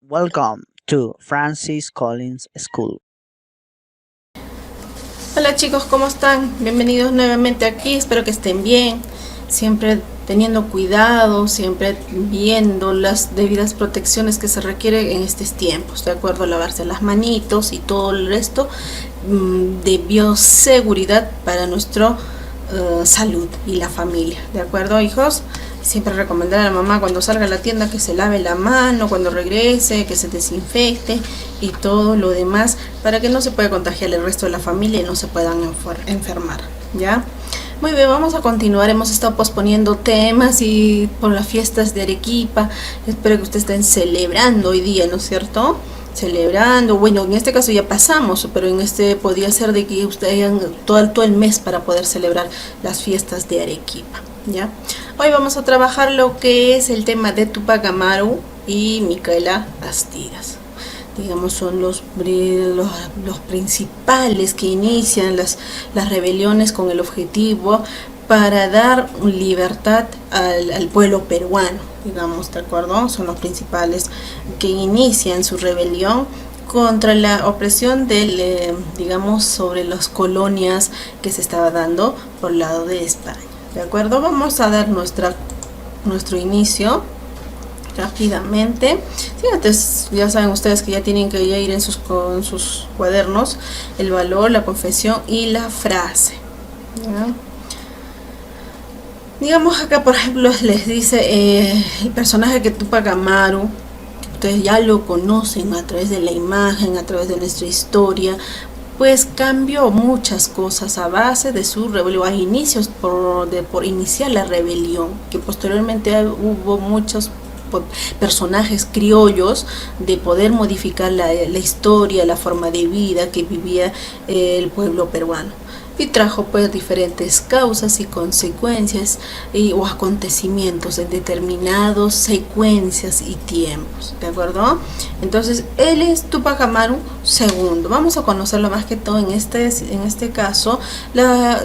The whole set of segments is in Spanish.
Welcome to Francis Collins School. Hola chicos, ¿cómo están? Bienvenidos nuevamente aquí, espero que estén bien, siempre teniendo cuidado, siempre viendo las debidas protecciones que se requieren en estos tiempos, de acuerdo a lavarse las manitos y todo el resto de bioseguridad para nuestra salud y la familia, ¿de acuerdo, hijos? Siempre recomendar a la mamá cuando salga a la tienda que se lave la mano, cuando regrese, que se desinfecte y todo lo demás para que no se pueda contagiar el resto de la familia y no se puedan enfermar, ¿ya? Muy bien, vamos a continuar. Hemos estado posponiendo temas y por las fiestas de Arequipa. Espero que ustedes estén celebrando hoy día, ¿no es cierto? Celebrando, bueno, en este caso ya pasamos, pero en este podría ser de que ustedes hayan todo el mes para poder celebrar las fiestas de Arequipa, ¿ya? Hoy vamos a trabajar lo que es el tema de Túpac Amaru y Micaela Bastidas. Digamos, son los principales que inician las rebeliones con el objetivo para dar libertad al pueblo peruano, digamos, ¿de acuerdo? Son los principales que inician su rebelión contra la opresión digamos, sobre las colonias que se estaba dando por el lado de España, ¿de acuerdo? Vamos a dar nuestro inicio rápidamente. Sí, antes ya saben ustedes que ya tienen que ir con sus cuadernos el valor, la confesión y la frase, ¿ya? Digamos acá, por ejemplo, les dice el personaje que Túpac Amaru, ustedes ya lo conocen a través de la imagen, a través de nuestra historia, pues cambió muchas cosas a base de su rebelión, a inicios por iniciar la rebelión, que posteriormente hubo muchos personajes criollos de poder modificar la historia, la forma de vida que vivía el pueblo peruano, y trajo pues diferentes causas y consecuencias o acontecimientos en determinados secuencias y tiempos, ¿de acuerdo? Entonces él es Túpac Amaru II. Vamos a conocerlo más que todo en este caso,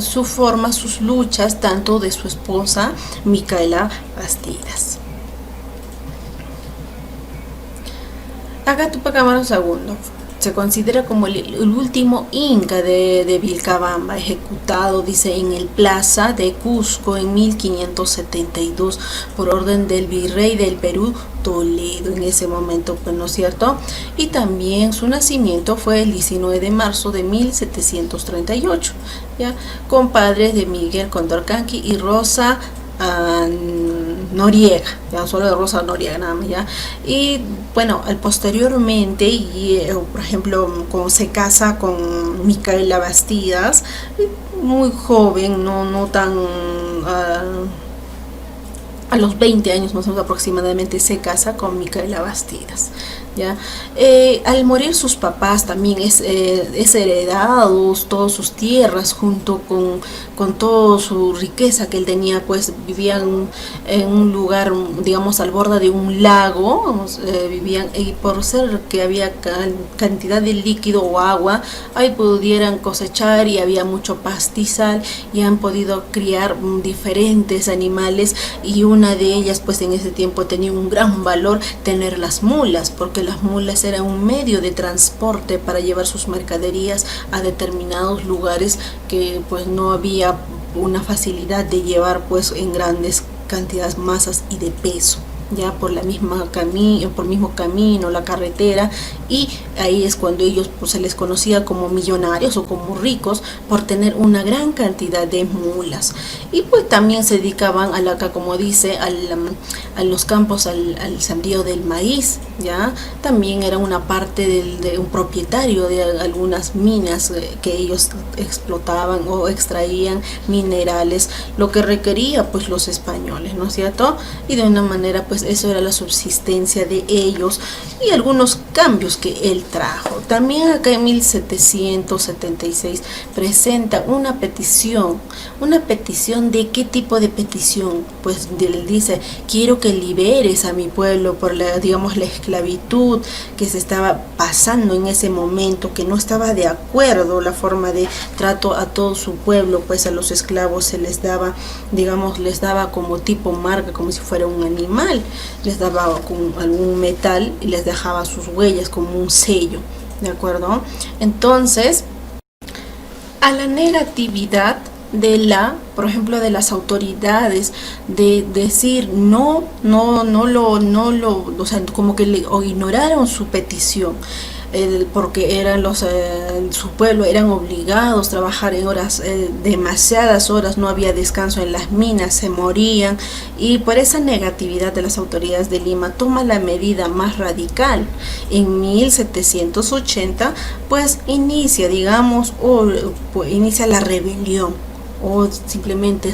su forma, sus luchas, tanto de su esposa Micaela Bastidas. Acá Túpac Amaru II se considera como el último inca de Vilcabamba, ejecutado, dice, en el Plaza de Cusco en 1572 por orden del virrey del Perú, Toledo, en ese momento, pues, ¿no es cierto? Y también su nacimiento fue el 19 de marzo de 1738, ¿ya? Compadres de Miguel Condorcanqui y Rosa Noriega, ya solo de Rosa Noriega nada más, ya. Y bueno, posteriormente, por ejemplo, cuando se casa con Micaela Bastidas, muy joven, no tan a los 20 años más o menos aproximadamente, se casa con Micaela Bastidas, ¿ya? Al morir sus papás también es heredado todas sus tierras junto con toda su riqueza que él tenía, pues vivían en un lugar, digamos, al borde de un lago, vivían, y por ser que había cantidad de líquido o agua, ahí pudieran cosechar y había mucho pastizal y han podido criar diferentes animales, y una de ellas pues en ese tiempo tenía un gran valor tener las mulas, porque las mulas eran un medio de transporte para llevar sus mercaderías a determinados lugares que pues no había una facilidad de llevar pues en grandes cantidades, masas y de peso, ya por el mismo camino, la carretera, y ahí es cuando ellos pues se les conocía como millonarios o como ricos por tener una gran cantidad de mulas. Y pues también se dedicaban como dice, a los campos, al sembrío del maíz, ya. También era una parte de un propietario de algunas minas que ellos explotaban o extraían minerales, lo que requería pues los españoles, ¿no es cierto? Y de una manera pues eso era la subsistencia de ellos y algunos cambios que él trajo. También acá en 1776 presenta una petición. ¿De qué tipo de petición? Pues él dice: quiero que liberes a mi pueblo por la esclavitud que se estaba pasando en ese momento, que no estaba de acuerdo la forma de trato a todo su pueblo, pues a los esclavos se les daba, les daba como tipo marca, como si fuera un animal, les daba con algún metal y les dejaba sus huellas como un sello, ¿de acuerdo? Entonces, a la negatividad por ejemplo, de las autoridades, de decir o sea, como que o ignoraron su petición, porque su pueblo eran obligados a trabajar en horas, demasiadas horas, no había descanso en las minas, se morían, y por esa negatividad de las autoridades de Lima toma la medida más radical. En 1780 pues inicia, digamos, pues, inicia la rebelión, o simplemente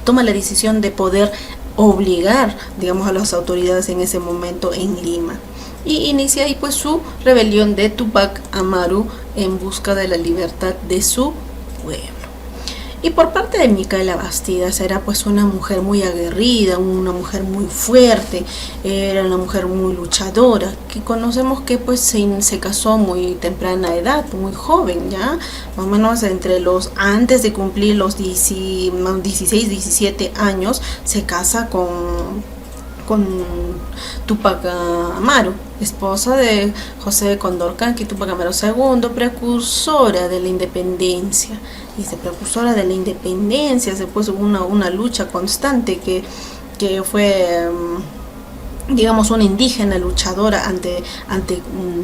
toma la decisión de poder obligar, digamos, a las autoridades en ese momento en Lima, y inicia ahí pues su rebelión de Tupac Amaru en busca de la libertad de su pueblo. Y por parte de Micaela Bastidas, era pues una mujer muy aguerrida, una mujer muy fuerte, era una mujer muy luchadora, que conocemos que pues se casó muy temprana edad, muy joven, ya, más o menos antes de cumplir los 16, 17 años, se casa con Tupac Amaru, esposa de José Condorcanqui. Tupac Amaru II, precursora de la independencia. Precursora de la independencia, se puso una lucha constante que fue, digamos, una indígena luchadora ante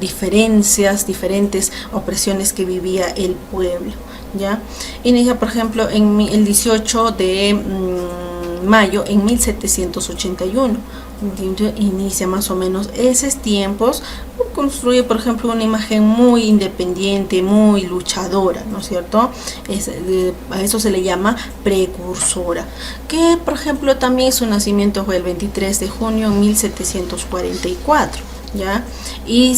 diferentes opresiones que vivía el pueblo, ¿ya? Inicia, por ejemplo, el 18 de mayo en 1781. Inicia más o menos esos tiempos, construye, por ejemplo, una imagen muy independiente, muy luchadora, ¿no es cierto? A eso se le llama precursora, que por ejemplo también su nacimiento fue el 23 de junio de 1744, ¿ya? Y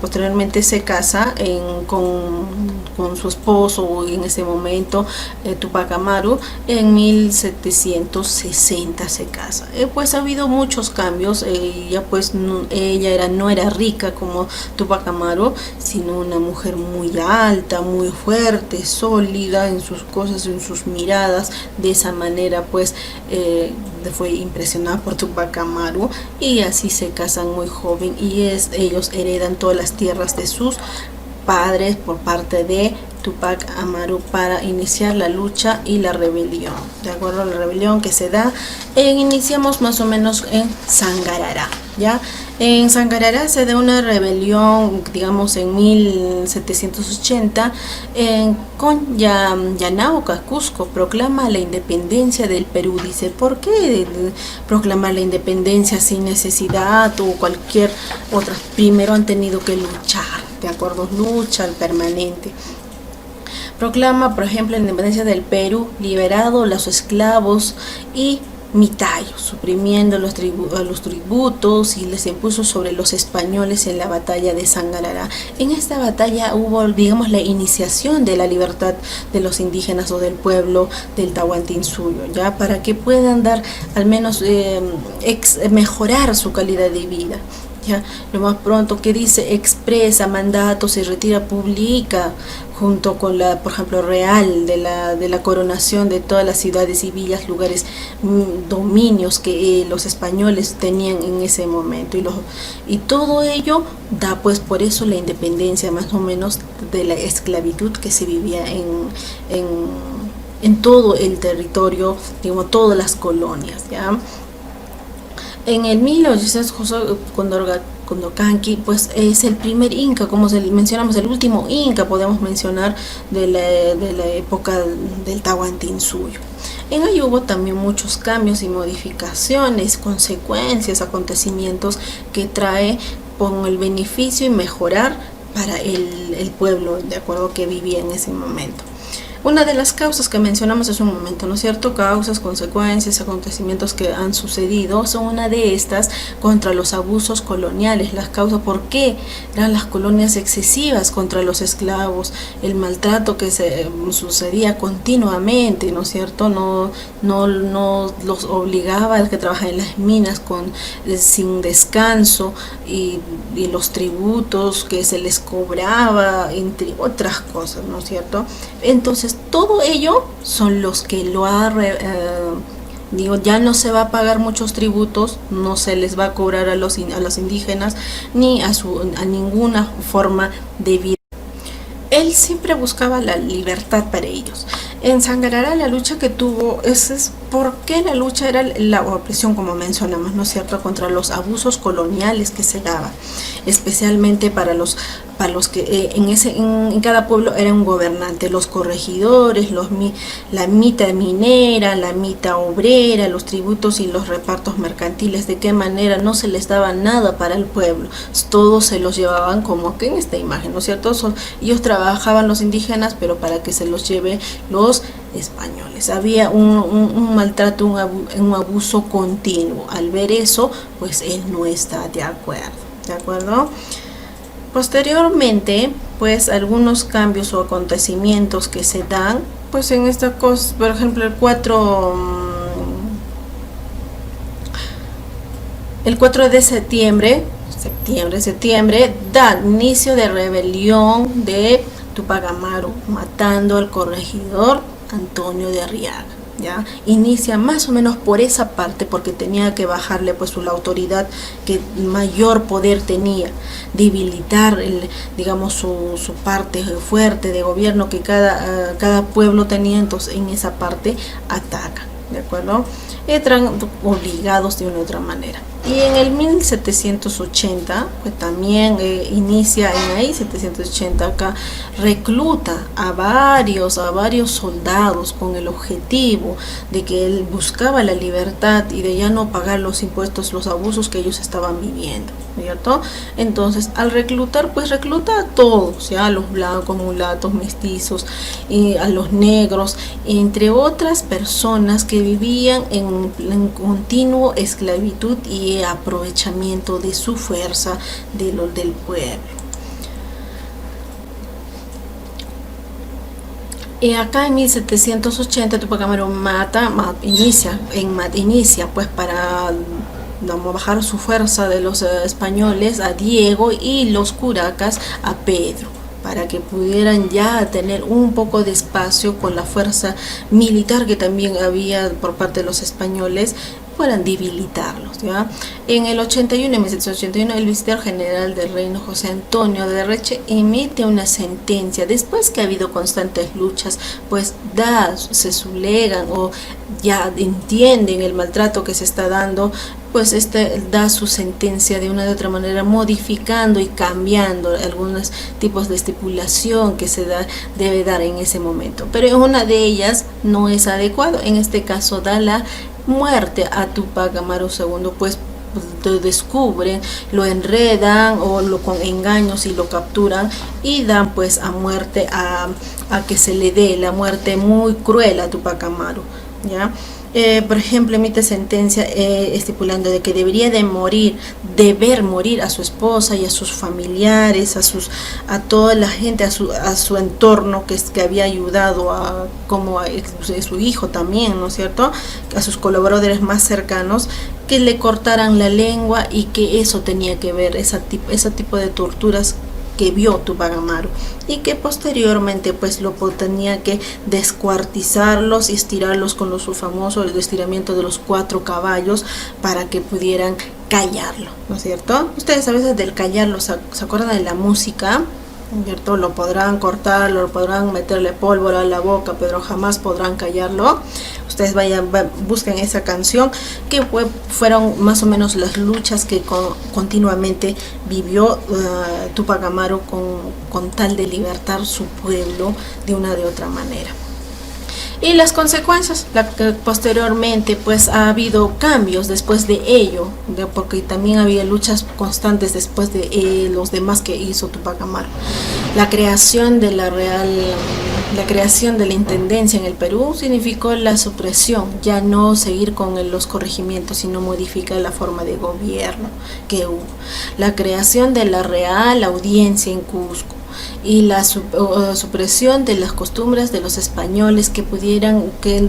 posteriormente se casa con su esposo en ese momento, Tupac Amaru, en 1760 se casa. Pues ha habido muchos cambios. Ella no era rica como Tupac Amaru, sino una mujer muy alta, muy fuerte, sólida en sus cosas, en sus miradas. De esa manera pues fue impresionada por Tupac Amaru, y así se casan muy joven, y ellos heredan todas las tierras de sus padres por parte de Tupac Amaru para iniciar la lucha y la rebelión. De acuerdo a la rebelión que se da, iniciamos más o menos en Sangarará, ¿ya? En Sangarará se da una rebelión, digamos, en 1780, con Yanauca, Cusco, proclama la independencia del Perú. Dice, ¿por qué proclamar la independencia sin necesidad o cualquier otra? Primero han tenido que luchar, ¿de acuerdo? Lucha permanente. Proclama, por ejemplo, la independencia del Perú, liberado los esclavos y Mitayo, suprimiendo los tributos, y les impuso sobre los españoles en la batalla de Sangarará. En esta batalla hubo, digamos, la iniciación de la libertad de los indígenas o del pueblo del Tahuantinsuyo, ya, para que puedan dar, al menos mejorar su calidad de vida. Ya, lo más pronto que dice, expresa mandatos y retira, publica, junto con la, por ejemplo, real de la coronación de todas las ciudades y villas, lugares, dominios que los españoles tenían en ese momento, y todo ello da pues por eso la independencia más o menos de la esclavitud que se vivía en todo el territorio, digamos, todas las colonias, ¿ya? En el 1800, José Condorcanqui pues es el primer inca, como mencionamos, el último inca, podemos mencionar, de la época del Tahuantinsuyo. En ahí hubo también muchos cambios y modificaciones, consecuencias, acontecimientos que trae con el beneficio y mejorar para el pueblo, de acuerdo, que vivía en ese momento. Una de las causas que mencionamos hace un momento, ¿no es cierto? Causas, consecuencias, acontecimientos que han sucedido, son una de estas contra los abusos coloniales. Las causas, ¿por qué eran las colonias excesivas contra los esclavos? El maltrato que se sucedía continuamente, ¿no es cierto? No los obligaba a que trabajaran en las minas sin descanso, y los tributos que se les cobraba, entre otras cosas, ¿no es cierto? Entonces, todo ello son los que lo ha Digo, ya no se va a pagar muchos tributos, no se les va a cobrar a los indígenas ni a ninguna forma de vida. Él siempre buscaba la libertad para ellos. En Sangarara la lucha que tuvo es porque la lucha era la opresión, como mencionamos, ¿no es cierto?, contra los abusos coloniales que se daban, especialmente para los que en cada pueblo era un gobernante, los corregidores, la mitad minera, la mitad obrera, los tributos y los repartos mercantiles. De qué manera no se les daba nada para el pueblo, todos se los llevaban, como que en esta imagen, ¿no es cierto? Ellos trabajaban los indígenas, pero para que se los lleve los españoles. Había un maltrato, un abuso continuo. Al ver eso, pues él no está de acuerdo. Posteriormente, pues algunos cambios o acontecimientos que se dan, pues en esta cosa, por ejemplo, el 4 de septiembre da inicio de rebelión de Tupac Amaru, matando al corregidor Antonio de Arriaga. ¿Ya? Inicia más o menos por esa parte, porque tenía que bajarle pues la autoridad que mayor poder tenía, debilitar digamos su parte fuerte de gobierno que cada pueblo tenía. Entonces en esa parte ataca, ¿de acuerdo? Entran obligados de una u otra manera. Y en el 1780, pues también inicia en ahí, 780 acá, recluta a varios soldados con el objetivo de que él buscaba la libertad y de ya no pagar los impuestos, los abusos que ellos estaban viviendo, ¿cierto? Entonces, al reclutar, pues recluta a todos, ¿ya? A los blancos, mulatos, mestizos, y a los negros, entre otras personas que vivían en continuo esclavitud y aprovechamiento de su fuerza del pueblo. Y acá en 1780 Tupac Amaru inicia pues para bajar su fuerza de los españoles a Diego y los curacas a Pedro, para que pudieran ya tener un poco de espacio con la fuerza militar que también había por parte de los españoles, puedan debilitarlos, ¿ya? En el 81, en 1781, el visitador general del reino, José Antonio de Reche, emite una sentencia, después que ha habido constantes luchas, pues se sublegan o ya entienden el maltrato que se está dando, pues da su sentencia de una u otra manera, modificando y cambiando algunos tipos de estipulación que debe dar en ese momento, pero una de ellas no es adecuado. En este caso da la muerte a Tupac Amaru II, pues lo descubren, lo enredan con engaños y lo capturan y dan pues a muerte, a que se le dé la muerte muy cruel a Tupac Amaru, ¿ya? Por ejemplo, emite sentencia estipulando de que deber morir a su esposa y a sus familiares, a toda la gente, a su entorno que había ayudado, como a su hijo también, ¿no es cierto?, a sus colaboradores más cercanos, que le cortaran la lengua, y que eso tenía que ver, ese tipo de torturas que vio Tupac Amaru, y que posteriormente pues tenía que descuartizarlos y estirarlos con su famoso el estiramiento de los 4 caballos para que pudieran callarlo, ¿no es cierto? Ustedes a veces del callarlo se acuerdan de la música, ¿cierto? Lo podrán cortar, lo podrán meterle pólvora a la boca, pero jamás podrán callarlo. Ustedes busquen esa canción, que fueron más o menos las luchas que continuamente vivió Tupac Amaru con tal de libertar su pueblo de una de otra manera. Y las consecuencias, posteriormente pues ha habido cambios después de ello, porque también había luchas constantes después de los demás que hizo Tupac Amaru. La creación de la intendencia en el Perú significó la supresión, ya no seguir con los corregimientos, sino modificar la forma de gobierno que hubo. La creación de la Real Audiencia en Cusco, y la supresión de las costumbres de los españoles que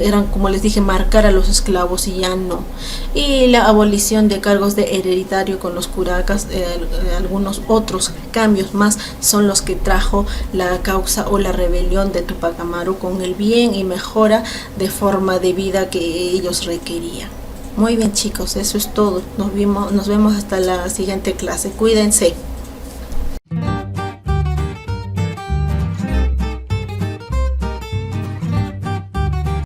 eran, como les dije, marcar a los esclavos y ya no, y la abolición de cargos de hereditario con los curacas. Algunos otros cambios más son los que trajo la causa o la rebelión de Tupac Amaru con el bien y mejora de forma de vida que ellos requerían. Muy bien, chicos, eso es todo. Nos vemos hasta la siguiente clase. Cuídense.